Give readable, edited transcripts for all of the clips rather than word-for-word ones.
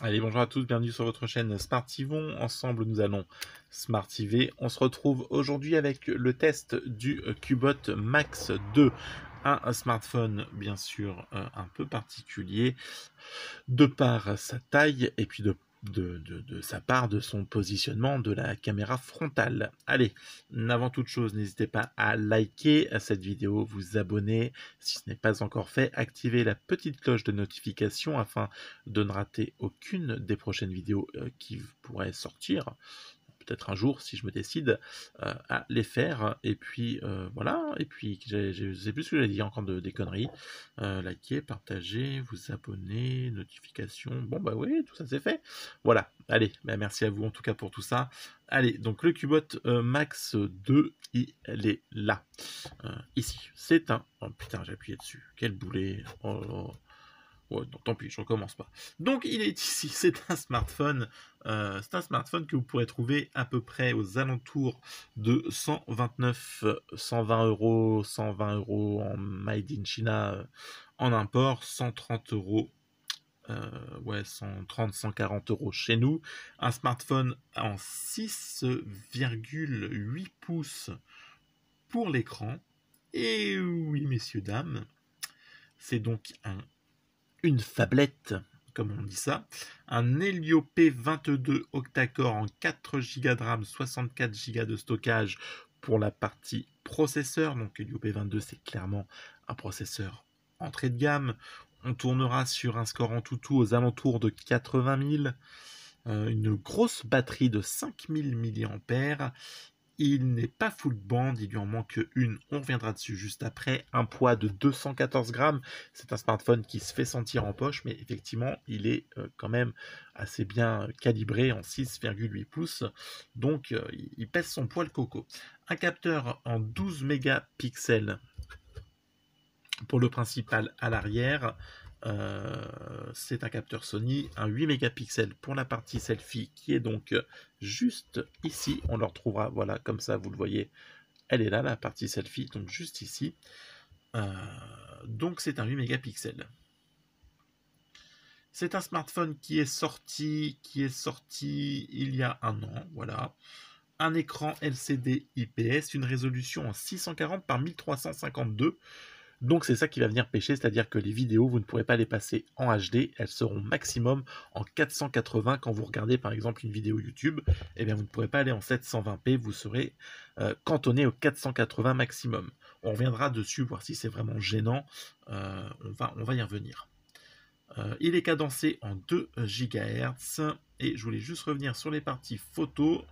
Allez, bonjour à tous, bienvenue sur votre chaîne Smartivon. Ensemble, nous allons smartiver. On se retrouve aujourd'hui avec le test du Cubot Max 2. Un smartphone, bien sûr, un peu particulier, de par sa taille et puis de sa part, de son positionnement de la caméra frontale. Allez, avant toute chose, n'hésitez pas à liker cette vidéo, vous abonner si ce n'est pas encore fait, activer la petite cloche de notification afin de ne rater aucune des prochaines vidéos qui pourraient sortir. Peut-être un jour si je me décide à les faire. Et puis voilà, et puis je sais plus ce que j'ai dit, encore des conneries. Liker, partager, vous abonner, notification. Bon bah oui, tout ça c'est fait. Voilà, allez, bah, merci à vous en tout cas pour tout ça. Allez, donc le Cubot Max 2, il est là. Ici, c'est un... Oh putain, j'ai appuyé dessus. Quel boulet. Oh, oh. Ouais, non, tant pis, je recommence pas. Donc il est ici, c'est un smartphone que vous pourrez trouver à peu près aux alentours de 120 euros en Made in China en import, 130 euros, ouais, 130-140 euros chez nous. Un smartphone en 6,8 pouces pour l'écran. Et oui, messieurs, dames, c'est donc une phablette, comme on dit ça, un Helio P22 octa-core en 4 Go de RAM, 64 Go de stockage pour la partie processeur. Donc Helio P22, c'est clairement un processeur entrée de gamme. On tournera sur un score en tout aux alentours de 80 000. Une grosse batterie de 5000 mAh. Il n'est pas full band, il lui en manque une, on reviendra dessus juste après. Un poids de 214 grammes, c'est un smartphone qui se fait sentir en poche, mais effectivement, il est quand même assez bien calibré en 6,8 pouces, donc il pèse son poids le coco. Un capteur en 12 mégapixels pour le principal à l'arrière. C'est un capteur Sony, un 8 mégapixels pour la partie selfie qui est donc juste ici. On le retrouvera, voilà, comme ça, vous le voyez, elle est là, la partie selfie, donc juste ici. Donc c'est un 8 mégapixels. C'est un smartphone qui est sorti il y a un an, voilà. Un écran LCD IPS, une résolution en 640 par 1352. Donc c'est ça qui va venir pêcher, c'est-à-dire que les vidéos, vous ne pourrez pas les passer en HD, elles seront maximum en 480. Quand vous regardez par exemple une vidéo YouTube, eh bien vous ne pourrez pas aller en 720p, vous serez cantonné au 480 maximum. On reviendra dessus, voir si c'est vraiment gênant, on va y revenir. Il est cadencé en 2 GHz, et je voulais juste revenir sur les parties photos.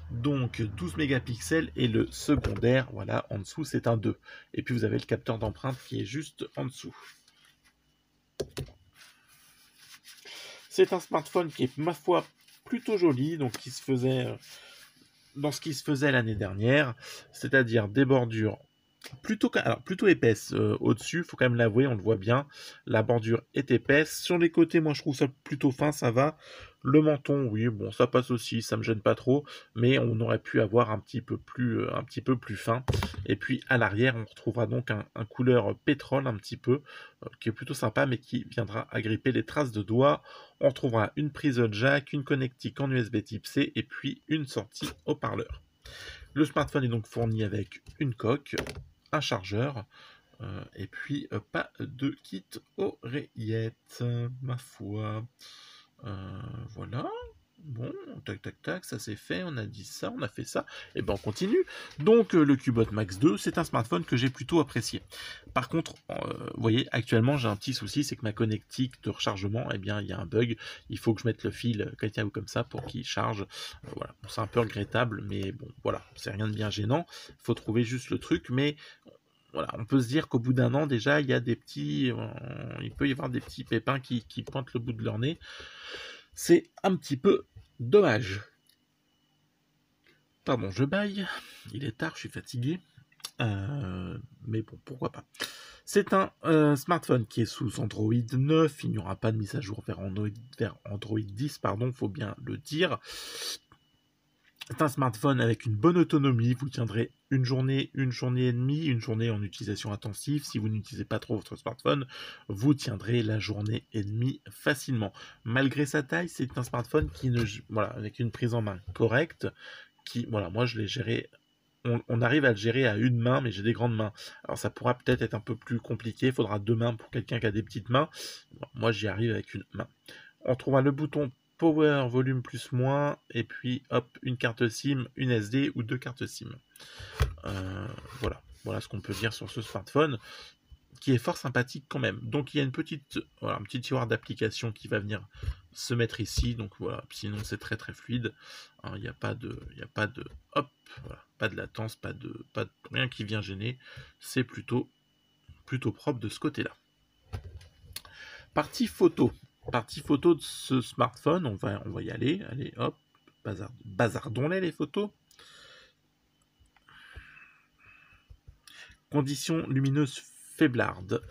Donc 12 mégapixels et le secondaire, voilà, en dessous c'est un 2. Et puis vous avez le capteur d'empreinte qui est juste en dessous. C'est un smartphone qui est, ma foi, plutôt joli, donc qui se faisait dans ce qui se faisait l'année dernière, c'est-à-dire des bordures plutôt épaisse au-dessus, il faut quand même l'avouer, on le voit bien, la bordure est épaisse. Sur les côtés, moi je trouve ça plutôt fin, ça va. Le menton, oui, bon, ça passe aussi, ça me gêne pas trop, mais on aurait pu avoir un petit peu plus fin. Et puis à l'arrière, on retrouvera donc un couleur pétrole un petit peu, qui est plutôt sympa, mais qui viendra agripper les traces de doigts. On retrouvera une prise jack, une connectique en USB type C, et puis une sortie haut-parleur. Le smartphone est donc fourni avec une coque, un chargeur, et puis pas de kit oreillette, ma foi. Voilà. Bon, tac tac tac, ça c'est fait, on a dit ça, on a fait ça, et ben on continue. Donc le Cubot Max 2, c'est un smartphone que j'ai plutôt apprécié. Par contre, vous voyez, actuellement j'ai un petit souci, c'est que ma connectique de rechargement, eh bien il y a un bug, il faut que je mette le fil comme ça pour qu'il charge. Voilà, bon, c'est un peu regrettable, mais bon, voilà, c'est rien de bien gênant, il faut trouver juste le truc, mais voilà, on peut se dire qu'au bout d'un an déjà, il y a des petits, il peut y avoir des petits pépins qui pointent le bout de leur nez. C'est un petit peu dommage. Pardon, je baille. Il est tard, je suis fatigué. Mais bon, pourquoi pas. C'est un smartphone qui est sous Android 9. Il n'y aura pas de mise à jour vers Android 10, pardon, faut bien le dire. C'est un smartphone avec une bonne autonomie. Vous tiendrez une journée et demie, une journée en utilisation intensive. Si vous n'utilisez pas trop votre smartphone, vous tiendrez la journée et demie facilement. Malgré sa taille, c'est un smartphone qui ne, voilà, avec une prise en main correcte. Qui, voilà, moi je l'ai géré. On arrive à le gérer à une main, mais j'ai des grandes mains. Alors ça pourra peut-être être un peu plus compliqué. Il faudra deux mains pour quelqu'un qui a des petites mains. Bon, moi j'y arrive avec une main. On trouvera le bouton Power, volume plus moins, et puis hop, une carte SIM, une SD ou deux cartes SIM. Voilà, voilà ce qu'on peut dire sur ce smartphone, qui est fort sympathique quand même. Donc il y a une petite, voilà, un petit tiroir d'application qui va venir se mettre ici. Donc voilà, sinon c'est très très fluide. Il n'y a pas de, hop, voilà, pas de latence, pas de rien qui vient gêner. C'est plutôt propre de ce côté-là. Partie photo. Partie photo de ce smartphone, on va y aller. Allez, hop, bazardons-les les photos. Conditions lumineuses faiblardes.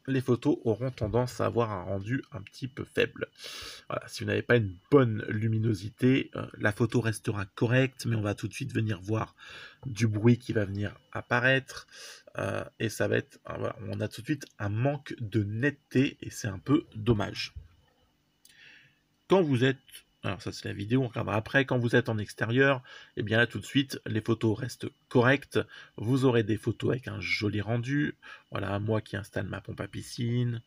Les photos auront tendance à avoir un rendu un petit peu faible. Voilà, si vous n'avez pas une bonne luminosité, la photo restera correcte, mais on va tout de suite venir voir du bruit qui va venir apparaître. Et ça va être, voilà, on a tout de suite un manque de netteté et c'est un peu dommage. Quand vous êtes, alors ça c'est la vidéo, on regardera après, quand vous êtes en extérieur, et bien là tout de suite, les photos restent correctes, vous aurez des photos avec un joli rendu, voilà, moi qui installe ma pompe à piscine,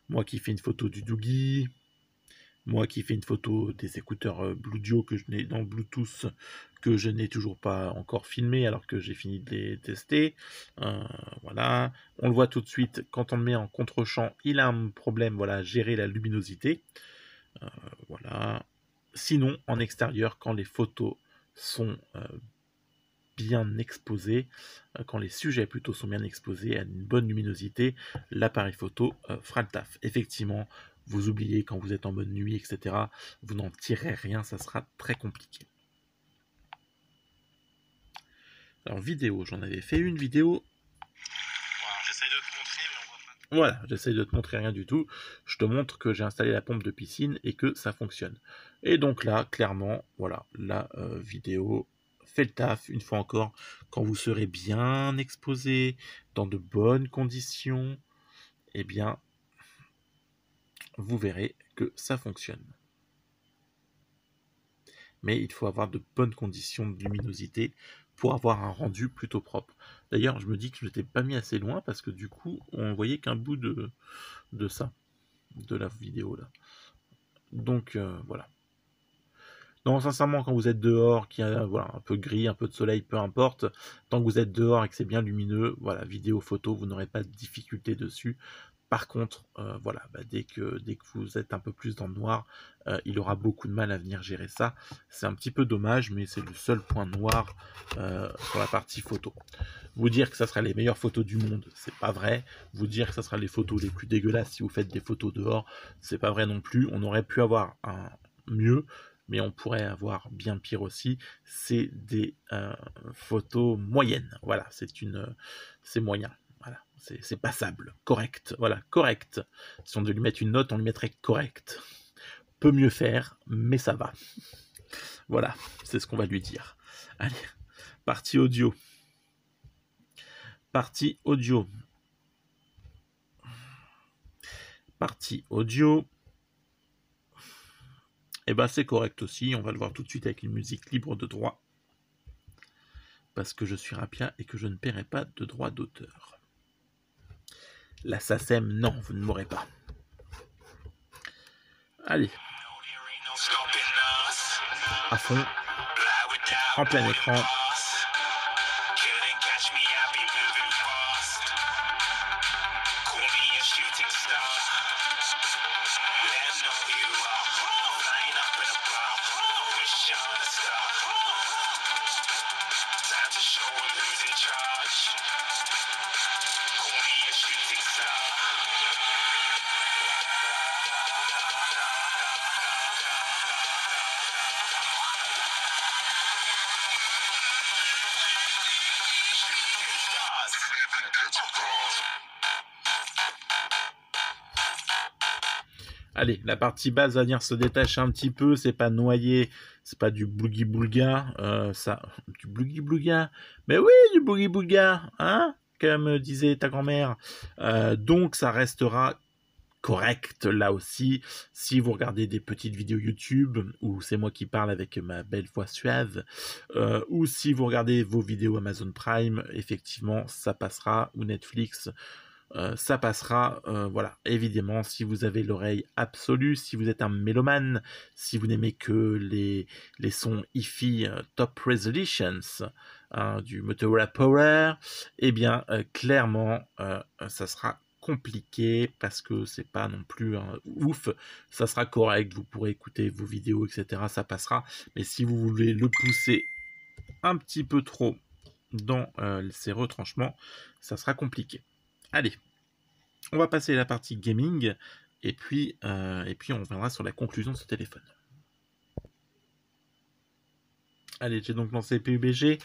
moi qui fais une photo du Doogie, moi qui fais une photo des écouteurs Bluetooth que je n'ai dans Bluetooth que je n'ai toujours pas encore filmé alors que j'ai fini de les tester. Voilà, on le voit tout de suite quand on le met en contre-champ, il a un problème, voilà, gérer la luminosité. Voilà. Sinon, en extérieur, quand les photos sont bien exposées, quand les sujets plutôt sont bien exposés à une bonne luminosité, l'appareil photo fera le taf. Effectivement, vous oubliez quand vous êtes en mode nuit, etc. Vous n'en tirez rien, ça sera très compliqué. Alors vidéo, j'en avais fait une vidéo. J'essaye de te montrer, mais on voit pas. Voilà, j'essaye de te montrer rien du tout. Je te montre que j'ai installé la pompe de piscine et que ça fonctionne. Et donc là, clairement, voilà, la vidéo fait le taf, une fois encore, quand vous serez bien exposé, dans de bonnes conditions, eh bien, vous verrez que ça fonctionne. Mais il faut avoir de bonnes conditions de luminosité pour avoir un rendu plutôt propre. D'ailleurs, je me dis que je ne m'étais pas mis assez loin parce que du coup, on voyait qu'un bout de ça, de la vidéo là. Donc voilà. Non, sincèrement, quand vous êtes dehors, qu'il y a voilà, un peu gris, un peu de soleil, peu importe, tant que vous êtes dehors et que c'est bien lumineux, voilà, vidéo, photo, vous n'aurez pas de difficulté dessus. Par contre, voilà, dès que vous êtes un peu plus dans le noir, il aura beaucoup de mal à venir gérer ça. C'est un petit peu dommage, mais c'est le seul point noir sur la partie photo. Vous dire que ça sera les meilleures photos du monde, c'est pas vrai. Vous dire que ça sera les photos les plus dégueulasses si vous faites des photos dehors, c'est pas vrai non plus. On aurait pu avoir un mieux, mais on pourrait avoir bien pire aussi. C'est des photos moyennes. Voilà, c'est moyen. Voilà, c'est passable, correct. Voilà, correct. Si on devait lui mettre une note, on lui mettrait correct. Peut mieux faire, mais ça va. Voilà, c'est ce qu'on va lui dire. Allez, partie audio. Partie audio. Partie audio. Et ben c'est correct aussi. On va le voir tout de suite avec une musique libre de droit. Parce que je suis Rapia et que je ne paierai pas de droit d'auteur. La SACEM, non, vous ne m'aurez pas. Allez. À fond. En plein écran. Allez, la partie basse va venir se détacher un petit peu, c'est pas noyé, c'est pas du boogie boulga, du boogie boulga, mais oui, du boogie boulga, hein, comme disait ta grand-mère. Donc ça restera correct là aussi. Si vous regardez des petites vidéos YouTube, où c'est moi qui parle avec ma belle voix suave, ou si vous regardez vos vidéos Amazon Prime, effectivement, ça passera, ou Netflix, ça passera. Voilà, évidemment, si vous avez l'oreille absolue, si vous êtes un mélomane, si vous n'aimez que les sons hi-fi top resolutions, hein, du Motorola Power, eh bien, clairement, ça sera compliqué parce que c'est pas non plus ouf. Ça sera correct, vous pourrez écouter vos vidéos, etc. Ça passera. Mais si vous voulez le pousser un petit peu trop dans ces retranchements, ça sera compliqué. Allez, on va passer à la partie gaming et puis on reviendra sur la conclusion de ce téléphone. Allez, j'ai donc lancé PUBG.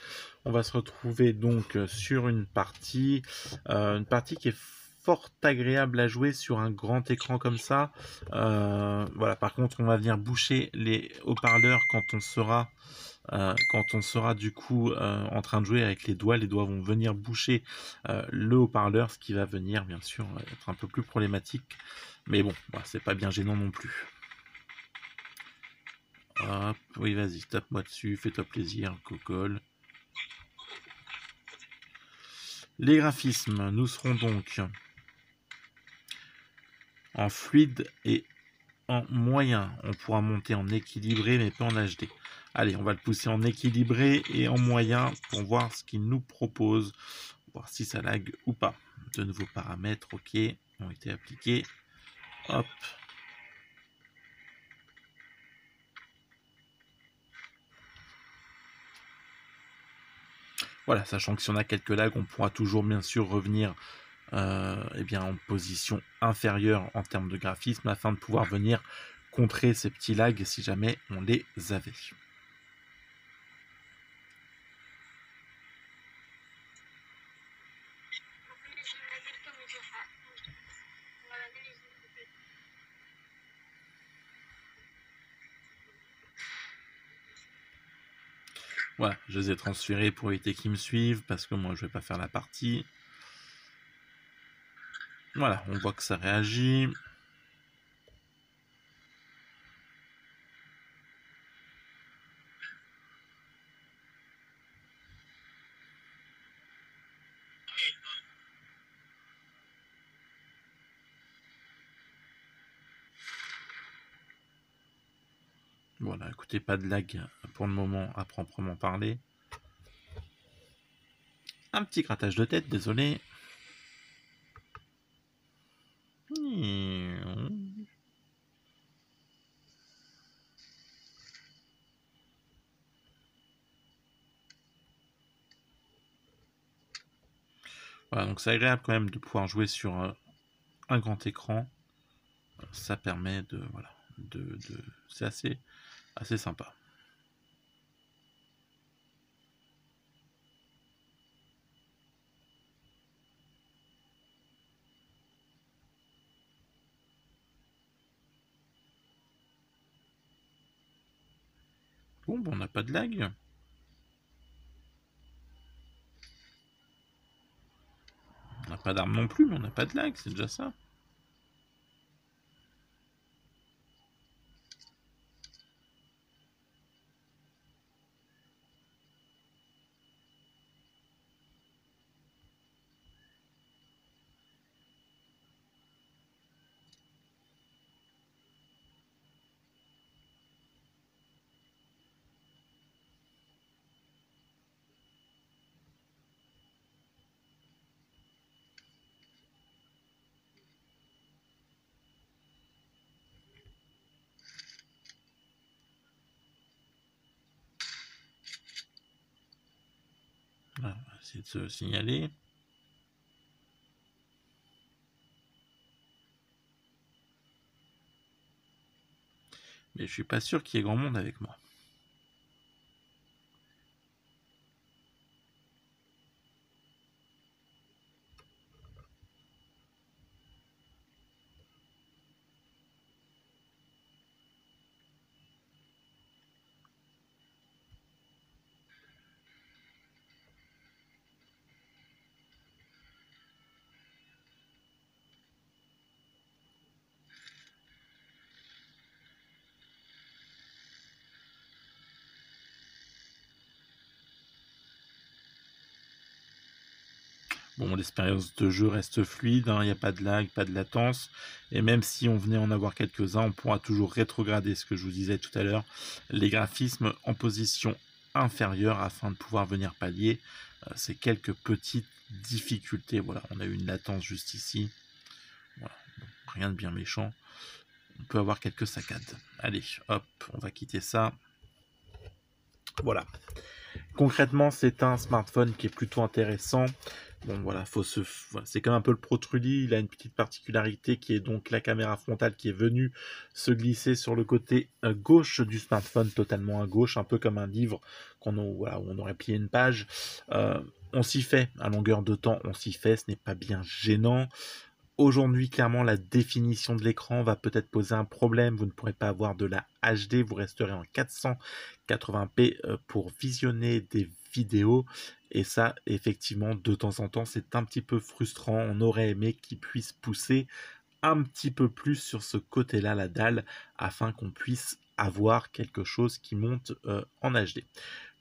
On va se retrouver donc sur une partie qui est fort agréable à jouer sur un grand écran comme ça. Voilà. Par contre, on va venir boucher les haut-parleurs quand on sera du coup en train de jouer avec les doigts vont venir boucher le haut-parleur, ce qui va venir bien sûr être un peu plus problématique. Mais bon, bah, c'est pas bien gênant non plus. Hop, oui, vas-y, tape-moi dessus, fais-toi plaisir, cocole. Les graphismes, nous serons donc en fluide et en moyen. On pourra monter en équilibré, mais pas en HD. Allez, on va le pousser en équilibré et en moyen pour voir ce qu'il nous propose. Voir si ça lag ou pas. De nouveaux paramètres, ok, ont été appliqués. Hop. Voilà, sachant que si on a quelques lags, on pourra toujours bien sûr revenir eh bien, en position inférieure en termes de graphisme afin de pouvoir venir contrer ces petits lags si jamais on les avait. Voilà, je les ai transférés pour éviter qu'ils me suivent parce que moi je vais pas faire la partie. Voilà, on voit que ça réagit. Voilà, écoutez, pas de lag pour le moment à proprement parler. Un petit grattage de tête, désolé. Voilà, donc c'est agréable quand même de pouvoir jouer sur un grand écran. Ça permet de... Voilà, c'est assez sympa. Bon, on n'a pas de lag. On n'a pas d'arme non plus, mais on n'a pas de lag, c'est déjà ça. Voilà, on va essayer de se signaler. Mais je suis pas sûr qu'il y ait grand monde avec moi. Bon, l'expérience de jeu reste fluide, hein, il n'y a pas de lag, pas de latence. Et même si on venait en avoir quelques-uns, on pourra toujours rétrograder ce que je vous disais tout à l'heure, les graphismes en position inférieure afin de pouvoir venir pallier ces quelques petites difficultés. Voilà, on a eu une latence juste ici. Voilà, donc, rien de bien méchant. On peut avoir quelques saccades. Allez, hop, on va quitter ça. Voilà. Concrètement, c'est un smartphone qui est plutôt intéressant. Bon, voilà, c'est comme un peu le Pro Trulli. Il a une petite particularité qui est donc la caméra frontale qui est venue se glisser sur le côté gauche du smartphone, totalement à gauche, un peu comme un livre voilà, où on aurait plié une page. On s'y fait, à longueur de temps, on s'y fait, ce n'est pas bien gênant. Aujourd'hui, clairement, la définition de l'écran va peut-être poser un problème. Vous ne pourrez pas avoir de la HD, vous resterez en 480p pour visionner des vidéos. Et ça, effectivement, de temps en temps, c'est un petit peu frustrant. On aurait aimé qu'il puisse pousser un petit peu plus sur ce côté-là, la dalle, afin qu'on puisse avoir quelque chose qui monte en HD.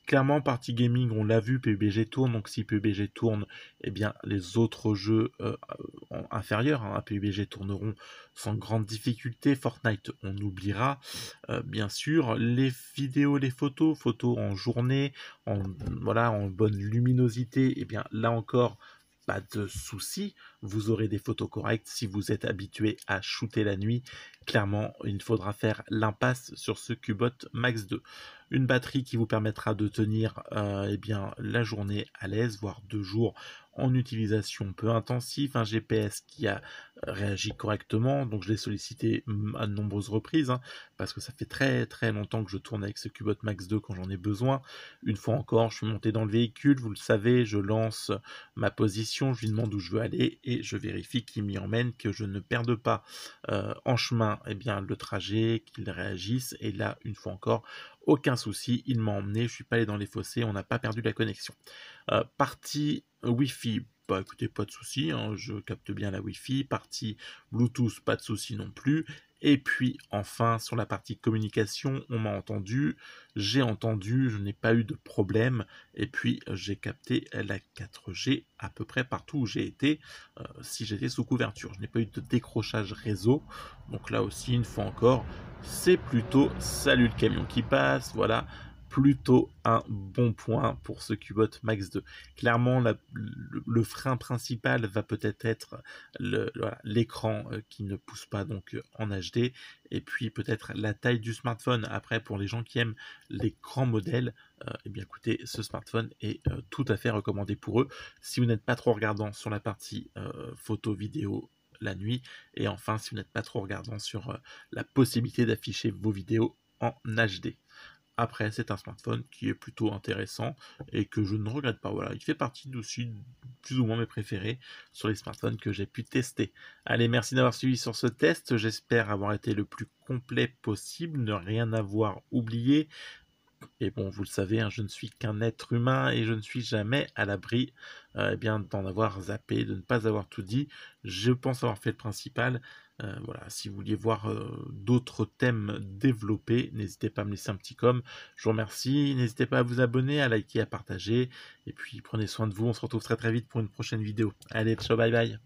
Clairement, partie gaming, on l'a vu, PUBG tourne, donc si PUBG tourne, eh bien les autres jeux inférieurs à PUBG tourneront sans grande difficulté. Fortnite, on oubliera. Bien sûr, les vidéos, les photos en journée, voilà, en bonne luminosité, eh bien là encore, pas de souci, vous aurez des photos correctes. Si vous êtes habitué à shooter la nuit, clairement, il faudra faire l'impasse sur ce Cubot Max 2. Une batterie qui vous permettra de tenir eh bien, la journée à l'aise, voire 2 jours en utilisation peu intensive. Un GPS qui a réagi correctement, donc je l'ai sollicité à de nombreuses reprises, hein, parce que ça fait très très longtemps que je tourne avec ce Cubot Max 2 quand j'en ai besoin. Une fois encore, je suis monté dans le véhicule, vous le savez, je lance ma position, je lui demande où je veux aller et je vérifie qu'il m'y emmène, que je ne perde pas en chemin eh bien, le trajet, qu'il réagisse. Et là, une fois encore, aucun souci, il m'a emmené, je suis pas allé dans les fossés, on n'a pas perdu la connexion. Partie Wi-Fi, bah écoutez, pas de souci, hein, je capte bien la Wi-Fi. Partie Bluetooth, pas de souci non plus. Et puis enfin, sur la partie communication, on m'a entendu, j'ai entendu, je n'ai pas eu de problème. Et puis j'ai capté la 4G à peu près partout où j'ai été, si j'étais sous couverture. Je n'ai pas eu de décrochage réseau. Donc là aussi, une fois encore, c'est plutôt, salut le camion qui passe, voilà, plutôt un bon point pour ce Cubot Max 2. Clairement, le frein principal va peut-être être l'écran qui ne pousse pas donc en HD, et puis peut-être la taille du smartphone. Après, pour les gens qui aiment les grands modèles, eh bien écoutez, ce smartphone est tout à fait recommandé pour eux. Si vous n'êtes pas trop regardant sur la partie photo, vidéo, la nuit, et enfin si vous n'êtes pas trop regardant sur la possibilité d'afficher vos vidéos en HD. Après, c'est un smartphone qui est plutôt intéressant et que je ne regrette pas. Voilà, il fait partie d'aussi plus ou moins mes préférés sur les smartphones que j'ai pu tester. Allez, merci d'avoir suivi sur ce test. J'espère avoir été le plus complet possible, ne rien avoir oublié. Et bon, vous le savez, hein, je ne suis qu'un être humain et je ne suis jamais à l'abri eh bien, d'en avoir zappé, de ne pas avoir tout dit. Je pense avoir fait le principal. Voilà, si vous vouliez voir d'autres thèmes développés, n'hésitez pas à me laisser un petit com. Je vous remercie. N'hésitez pas à vous abonner, à liker, à partager. Et puis prenez soin de vous. On se retrouve très très vite pour une prochaine vidéo. Allez, ciao, bye bye.